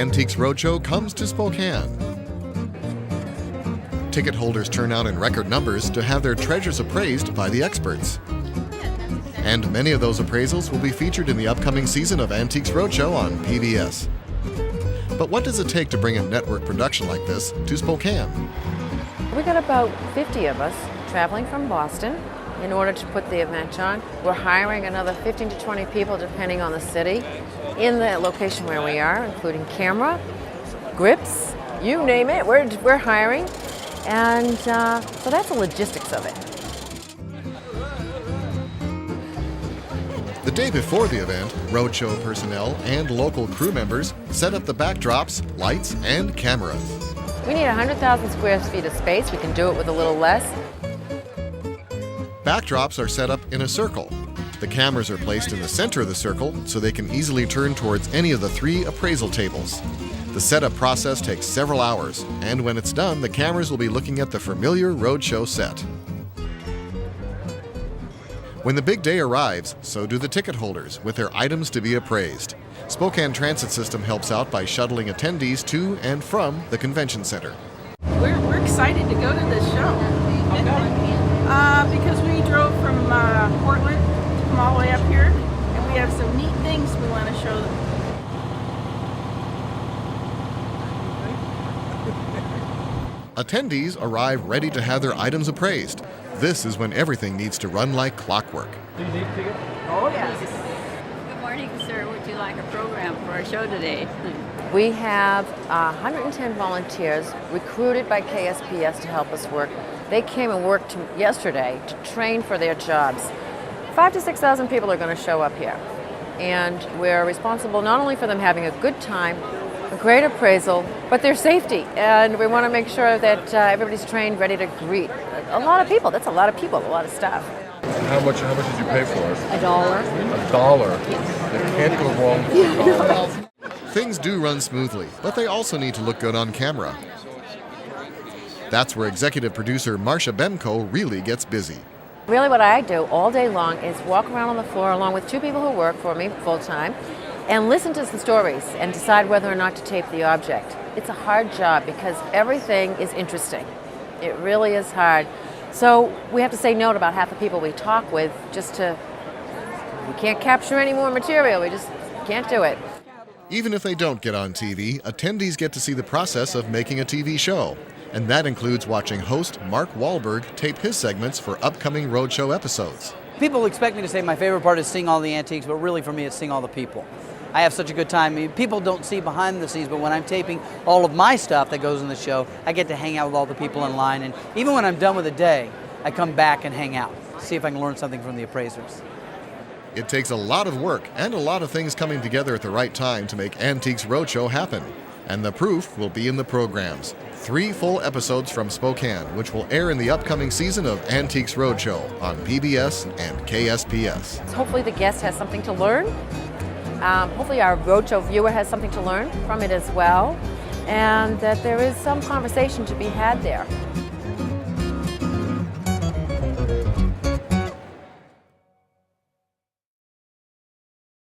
Antiques Roadshow comes to Spokane. Ticket holders turn out in record numbers to have their treasures appraised by the experts. And many of those appraisals will be featured in the upcoming season of Antiques Roadshow on PBS. But what does it take to bring a network production like this to Spokane? We got about 50 of us traveling from Boston in order to put the event on. We're hiring another 15 to 20 people depending on the city in the location where we are, including camera, grips, you name it, we're hiring. And so that's the logistics of it. The day before the event, roadshow personnel and local crew members set up the backdrops, lights, and cameras. We need 100,000 square feet of space. We can do it with a little less. Backdrops are set up in a circle. The cameras are placed in the center of the circle so they can easily turn towards any of the 3 appraisal tables. The setup process takes several hours, and when it's done, the cameras will be looking at the familiar roadshow set. When the big day arrives, so do the ticket holders, with their items to be appraised. Spokane Transit System helps out by shuttling attendees to and from the convention center. We're excited to go to this show. Because we drove from Portland to come all the way up here, and we have some neat things we want to show them. Attendees arrive ready to have their items appraised. This is when everything needs to run like clockwork. Oh, yes. Good morning, sir. Would you like a program for our show today? We have 110 volunteers recruited by KSPS to help us work. They came and worked yesterday to train for their jobs. 5,000 to 6,000 people are going to show up here. And we're responsible not only for them having a good time, a great appraisal, but their safety. And we want to make sure that everybody's trained, ready to greet a lot of people. That's a lot of people, a lot of stuff. How much did you pay for us? $1. $1. It can't go wrong for $1. Things do run smoothly, but they also need to look good on camera. That's where executive producer Marcia Bemko really gets busy. Really what I do all day long is walk around on the floor along with 2 people who work for me full-time and listen to the stories and decide whether or not to tape the object. It's a hard job because everything is interesting. It really is hard. So we have to say no to about half the people we talk with we can't capture any more material. We just can't do it. Even if they don't get on TV, attendees get to see the process of making a TV show. And that includes watching host Mark Wahlberg tape his segments for upcoming roadshow episodes. People expect me to say my favorite part is seeing all the antiques, but really for me it's seeing all the people. I have such a good time. I mean, people don't see behind the scenes, but when I'm taping all of my stuff that goes in the show, I get to hang out with all the people in line. And even when I'm done with the day, I come back and hang out, see if I can learn something from the appraisers. It takes a lot of work and a lot of things coming together at the right time to make Antiques Roadshow happen. And the proof will be in the programs. 3 full episodes from Spokane, which will air in the upcoming season of Antiques Roadshow on PBS and KSPS. Hopefully the guest has something to learn. Hopefully our roadshow viewer has something to learn from it as well. And that there is some conversation to be had there.